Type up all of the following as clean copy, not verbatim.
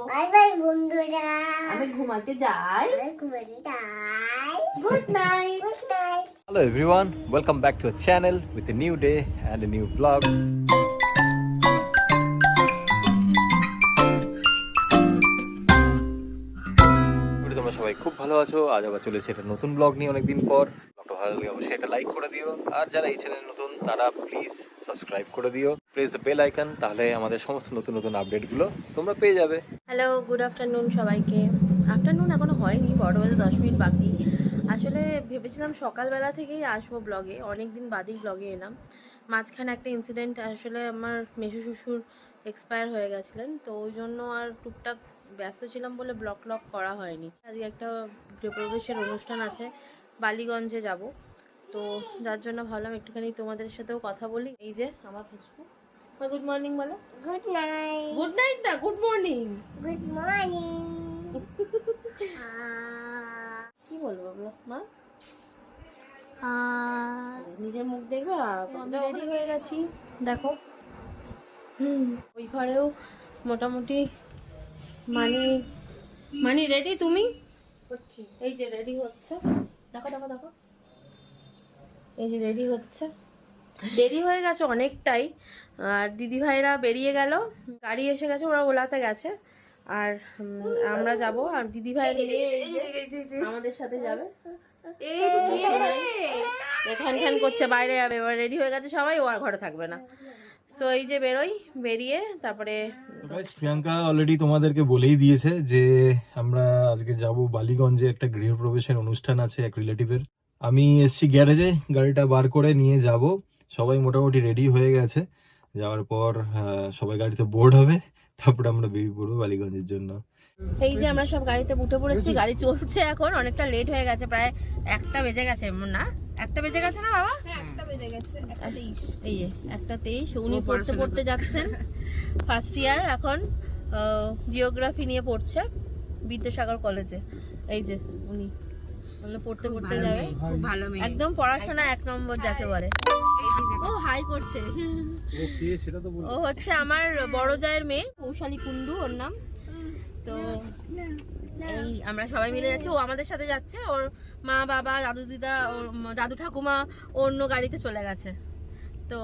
Bye bye বন্ধুরা, আমি ঘুমাতে যাই। ঘুমাতে যাই। Good night. Good night. Hello everyone, welcome back to our channel with a new day and a new vlog. তোমরা সবাই খুব ভালো আছো। আজ আবার চলেছে একটা নতুন ব্লগ নিয়ে অনেকদিন পর। ব্লগটা ভালো লাগে অবশ্যই এটা লাইক করে দিও, আর যারা এই চ্যানেল নতুন তারা প্লিজ সাবস্ক্রাইব করে দিও, প্রেস দ্য বেল আইকন, তাহলে আমাদের সমস্ত নতুন নতুন আপডেটগুলো তোমরা পেয়ে যাবে। হ্যালো, গুড আফটারনুন সবাইকে। আফটারনুন এখনো হয়নি, বড় হতে 10 মিনিট বাকি। আসলে ভেবেছিলাম সকালবেলা থেকেই আসবো ব্লগে, অনেক দিন বাদেই ব্লগে এলাম। মাঝখানে একটা ইনসিডেন্ট, আসলে আমার মেসো শ্বশুর এক্সপায়ার হয়ে গেছিলেন, তো ওই জন্য আর টুকটাক ব্যস্ত ছিলাম বলে ব্লগ করা হয়নি। আজকে একটা গৃহপ্রবেশের অনুষ্ঠান আছে, বালিগঞ্জে যাব, তো যার জন্য ভাবলাম একটুখানি তোমাদের সাথেও কথা বলি। এই যে আমার পুচকু, গুড মর্নিং বলো। Good night. গুড নাইট না, গুড মর্নিং। Good morning. কি বলবো বলো মা? নিজের মুখ দেখবে। রেডি হয়ে গেছি, দেখো। ওই ঘরেও মোটামুটি মানি রেডি। তুমি? এই যে রেডি হচ্ছে, দেখো দেখো দেখো, এই যে রেডি হচ্ছে। দেরি হয়ে গেছে অনেকটাই, আর দিদি ভাইরা বেরিয়ে গেল, গাড়ি এসে গেছে, ওরা ওলাতে গেছে, আর আমরা যাব। আর দিদি ভাই আমাদের সাথে যাবে। খান খান করছে, বাইরে যাবে। এবার রেডি হয়ে গেছে সবাই, ও আর ঘরে থাকবে না। সো এই যে বেরিয়ে তারপরে প্রিয়াঙ্কা অলরেডি তোমাদেরকে বলেই দিয়েছে যে আমরা আজকে যাব বালিগঞ্জে, একটা গৃহপ্রবেশের অনুষ্ঠান আছে এক রিলেটিভের। আমি এসছি গ্যারেজে, গাড়িটা বার করে নিয়ে যাব। সবাই মোটামুটি রেডি হয়ে গেছে। যাওয়ার পর সবাই গাড়িতে বোর্ড হবে, তারপরে আমরা বেরিয়ে পড়বো বালিগঞ্জের জন্য। এই যে আমরা সব গাড়িতে উঠে পড়েছি, গাড়ি চলছে এখন। অনেকটা লেট হয়ে গেছে, প্রায় 1টা বেজে গেছে না? 1টা বেজে গেছে না বাবা? 1টা বেজে গেছে। 1:23। এই যে 1:23। উনি পড়তে যাচ্ছেন, ফার্স্ট ইয়ার এখন, জিওগ্রাফি নিয়ে পড়ছে বিদ্যাসাগর কলেজে। এই যে উনি পড়তে যাবে, একদম পড়াশোনা 1 নম্বর যাকে বলে। ও হাই করছে। ও হচ্ছে আমার বড় জায়ের মেয়ে, কৌশালী কুন্ডু ওর নাম। তো এই আমরা সবাই মিলে যাচ্ছি, ও আমাদের সাথে যাচ্ছে। ওর মা বাবা, দাদু দিদা, ওর দাদু ঠাকুমা অন্য গাড়িতে চলে গেছে। তো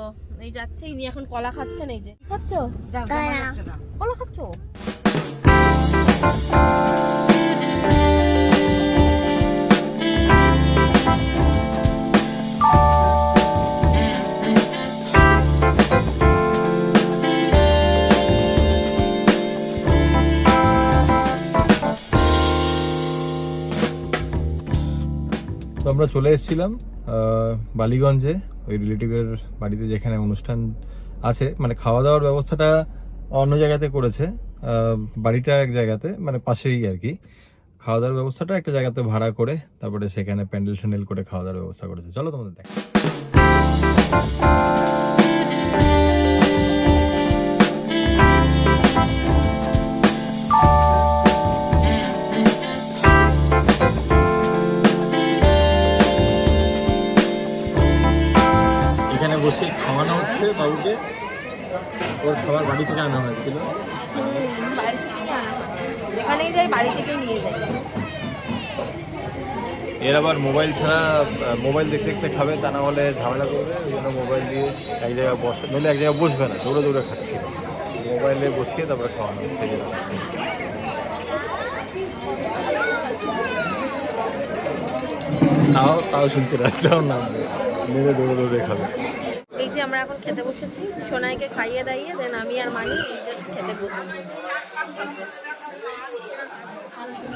এই যাচ্ছে, ইনি এখন কলা খাচ্ছেন। এই যে খাচ্ছ, কলা খাচ্ছ? আমরা চলে এসেছিলাম বালিগঞ্জে, ওই রিলেটিভের বাড়িতে, যেখানে অনুষ্ঠান আছে। মানে খাওয়া দাওয়ার ব্যবস্থাটা অন্য জায়গাতে করেছে, বাড়িটা এক জায়গাতে, মানে পাশেই আর কি। খাওয়া দাওয়ার ব্যবস্থাটা একটা জায়গাতে ভাড়া করে তারপরে সেখানে প্যান্ডেল ট্যান্ডেল করে খাওয়া দাওয়ার ব্যবস্থা করেছে। চলো তোমাদের দেখ। এখানে বসে খাওয়ানো হচ্ছে বাবুকে, ওর খাবার বাড়ি থেকে আনা হয়েছিল। যেখানেই যাই বাড়ি থেকেই নিয়ে যাই। এর আবার মোবাইল ছাড়া, মোবাইল দেখতে দেখতে খাবে, তা না হলে ঝামেলা করবে। ওই জন্য মোবাইল দিয়ে এক জায়গায় বসে, নইলে এক জায়গায় বসবে না, দৌড়ে দৌড়ে খাচ্ছে। মোবাইলে বসিয়ে তারপরে খাওয়ানো হচ্ছে। তাও শুনছে না, নামবে, নেমে দৌড়ে দৌড়ে খাবে। এই যে আমরা এখন খেতে বসেছি, সোনাইকে খাইয়ে দাইয়ে দেন আমি আর মানি জাস্ট খেতে বসছি।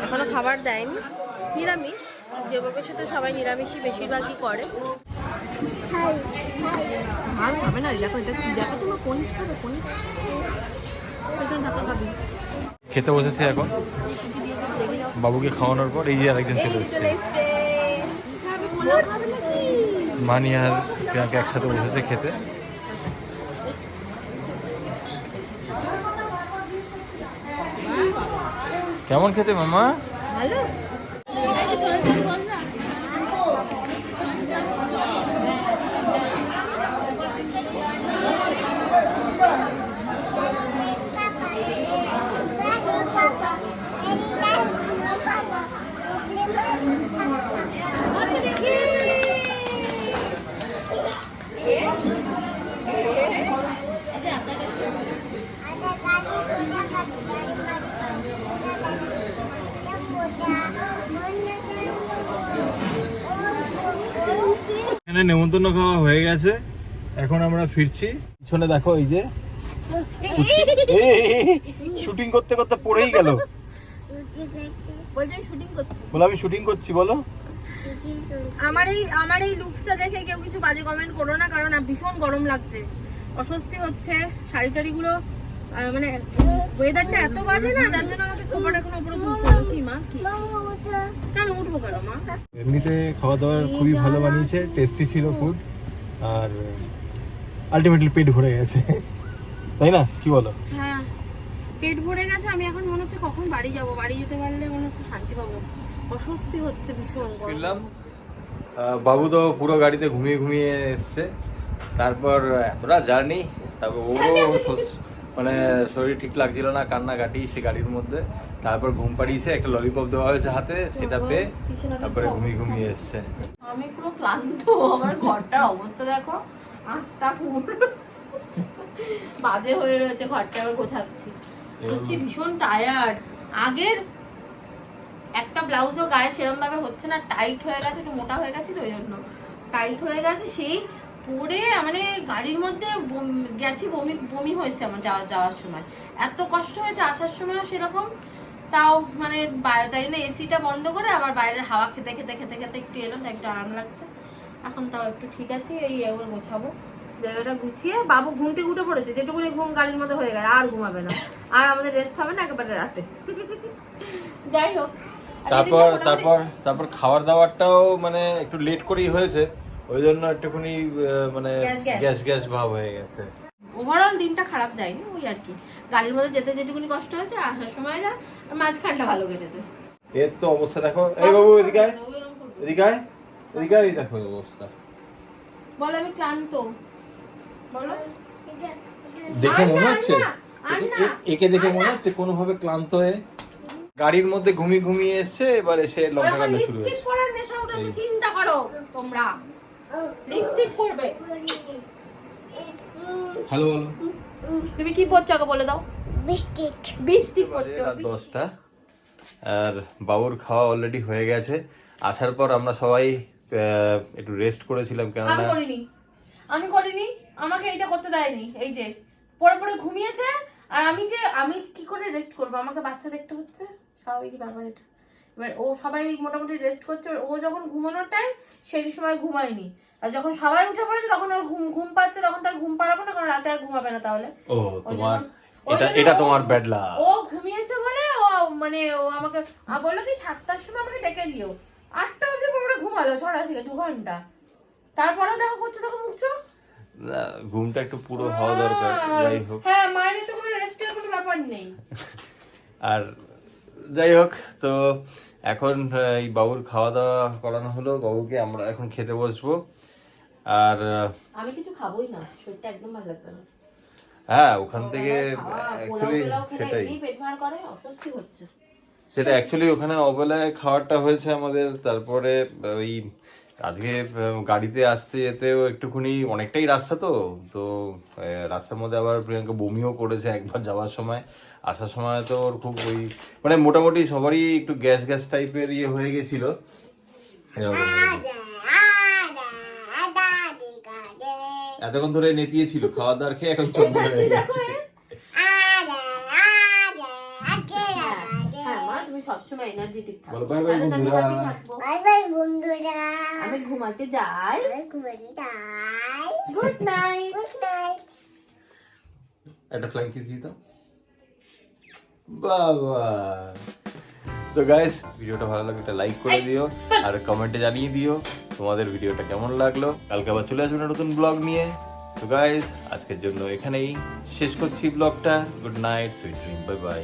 এখনো খাবার দেয়নি, নিরামিষ। গৃহপ্রবেশে তো সবাই নিরামিষই বেশিরভাগই করে। আর খাবে না, দেখো এটা দেখো, তোমার কোন খাবে, কোন খাবে। খেতে বসেছে এখন, বাবুকে খাওয়ানোর পর এই যে আরেকজন খেতে এসেছে। মানি আর প্রিয়াঙ্কা একসাথে বসেছে খেতে। কেমন খেতে মামা? ভালো। আমাদের নেমন্তন্ন খাওয়া হয়ে গেছে, এখন আমরা ফিরছি। পিছনে দেখো এই যে শুটিং করতে করতে পড়েই গেল। বলছি আমি শুটিং করছি। বলো আমি শুটিং করছি, বলো। আমার এই লুকসটা দেখে কেউ কিছু বাজে কমেন্ট করো না, কারণ ভীষণ গরম লাগছে, অস্বস্তি হচ্ছে, শাড়ি টাড়িগুলো মানে ওয়েদারটা এত বাজে না, যার জন্য আমাকে খবর এখন উপরে তুলতে হলো। কি মা কি কেন উঠবো কেন মা? এমনিতে খাওয়া দাওয়া খুবই ভালো বানিয়েছে, টেস্টি ছিল ফুড, আর আলটিমেটলি পেট ভরে গেছে, তাই না? কি বলো? হ্যাঁ পেট ভরে গেছে। আমি এখন মনে হচ্ছে কখন বাড়ি যাব, বাড়ি যেতে পারলে মনে হচ্ছে শান্তি পাবো, অস্বস্তি হচ্ছে ভীষণ। ফিরলাম, বাবু তো পুরো গাড়িতে ঘুমিয়ে ঘুমিয়ে এসছে, তারপর এতটা জার্নি, তারপর ওরও মানে শরীর ঠিক লাগছিল না, কান্নাকাটি সে গাড়ির মধ্যে, তারপর ঘুম পাড়িয়েছে, একটা ললিপপ দেওয়া হয়েছে হাতে, সেটা পেয়ে তারপরে ঘুমিয়ে ঘুমিয়ে এসছে। আমি পুরো ক্লান্ত, আমার ঘরটার অবস্থা দেখো, আস্তা পুরো বাজে হয়ে রয়েছে, ঘরটা আবার গোছাচ্ছি, সত্যি ভীষণ টায়ার্ড। আগের একটা ব্লাউজও গায়ে সেরকম ভাবে হচ্ছে না, টাইট হয়ে গেছে, একটু মোটা হয়ে গেছে তো ওই জন্য টাইট হয়ে গেছে, সেই পরে মানে গাড়ির মধ্যে গেছি, বমি বমি হয়েছে আমার যাওয়ার সময়, এত কষ্ট হয়েছে, আসার সময়ও সেরকম। তাও মানে তাই না এসিটা বন্ধ করে আবার বাইরের হাওয়া খেতে খেতে খেতে খেতে একটু এলাম, একটু আরাম লাগছে এখন, তাও একটু ঠিক আছে। এই এবার গোছাবো জায়গাটা গুছিয়ে। বাবু ঘুম থেকে উঠে পড়েছে, যেটুকুনি ঘুম গাড়ির মধ্যে হয়ে গেছে, আর ঘুমাবে না, আর আমাদের রেস্ট হবে না একেবারে রাতে। যাই হোক, তারপর খাবার দাবারটাও মানে একটু লেট করেই হয়েছে, ওই জন্য একটুখানি মানে গ্যাস ভাব হয়ে গেছে। ওভারঅল দিনটা খারাপ যায়নি, ওই আর কি, গাড়ির মধ্যে যেতে যেটুকুনি কষ্ট হয়েছে, আসার সময় যা মাঝখানটা ভালো কেটেছে। এর তো অবস্থা দেখো, এই বাবু এদিকে আয়, এদিকে আয়, এদিকে আয়, দেখো অবস্থা। বল আমি ক্লান্ত, বলো। দেখে মনে হচ্ছে, একে দেখে মনে হচ্ছে কোনোভাবে ক্লান্ত হয়ে গাড়ির মধ্যে ঘুমিয়ে ঘুমিয়ে এসছে, এবার এসে লঙ্কা কান্না শুরু লিপস্টিক হয়েছে। পরার নেশা উঠেছে, চিন্তা করো তোমরা, লিপস্টিক পরবে। হ্যালো বলো, তুমি কি পরছো আগে বলে দাও। বিস্টিক পরছো। রাত 10টা, আর বাবুর খাওয়া অলরেডি হয়ে গেছে। আসার পর আমরা সবাই একটু রেস্ট করেছিলাম, কেননা আমি করিনি, আমাকে এটা করতে দেয়নি, এই যে পরে পরে ঘুমিয়েছে, আর আমি কি করে রেস্ট করবো, আমাকে বাচ্চা দেখতে হচ্ছে, স্বাভাবিক ব্যাপার এটা। এবার ও সবাই মোটামুটি রেস্ট করছে, ও যখন ঘুমানোর টাইম সেই সময় ঘুমায়নি, আর যখন সবাই উঠে পড়েছে তখন ওর ঘুম পাচ্ছে, তখন তার ঘুম পাড়াবো না, কারণ রাতে আর ঘুমাবে না তাহলে। এটা তোমার ব্যাড লাক। ও ঘুমিয়েছে বলে ও মানে ও আমাকে বললো কি 7টার সময় আমাকে ডেকে দিও, 8টা অবধি পরে ঘুমালো, 6টা থেকে 2 ঘন্টা, তারপরেও দেখো করছে, তখন মুখছো। ঘুমটা একটু পুরো হওয়া দরকার, যাই হোক। হ্যাঁ, মায়ের তো কোনো রেস্টের কোনো ব্যাপার নেই। আর যাই হোক, তো এখন এই বাবুর খাওয়া দাওয়া করানো হলো, বাবুকে আমরা এখন খেতে বসবো। আর আমি কিছু খাবোই না, শরীরটা একদম ভালো লাগছে না। হ্যাঁ, ওখান থেকে অ্যাকচুয়ালি সেটাই, পেট ভার করে, অস্বস্তি হচ্ছে সেটা অ্যাকচুয়ালি ওখানে অবেলায় খাবারটা হয়েছে আমাদের। তারপরে ওই আজকে গাড়িতে আসতে যেতেও একটুখানি অনেকটাই রাস্তা, তো রাস্তার মধ্যে আবার প্রিয়াঙ্কা বমিও করেছে একবার যাওয়ার সময়, আসার সময় তো ওর খুব ওই মানে মোটামুটি সবারই একটু গ্যাস টাইপের ইয়ে হয়ে গেছিল এরকম। এতক্ষণ ধরে নেতিয়েছিল খাওয়া দাওয়ার খেয়ে, এখন চোখ বন্ধ হয়ে গেছে। সবসময় এনার্জেটিক থাকো। বলো বাই বাই বন্ধুরা। বাই বাই বন্ধুরা। আমি ঘুমাতে যাই। Good night. একটা ফ্লাইং কিস দিই তো। বাবা। তো গাইস, ভিডিওটা ভালো লাগলে একটা লাইক করে দিও, আর কমেন্টে জানিয়ে দিও তোমাদের ভিডিওটা কেমন লাগলো। কালকে আবার চলে আসবে নতুন ব্লগ নিয়ে। সো গাইস, আজকের জন্য এখানেই শেষ করছি ব্লগটা। Good night, sweet dream, bye bye.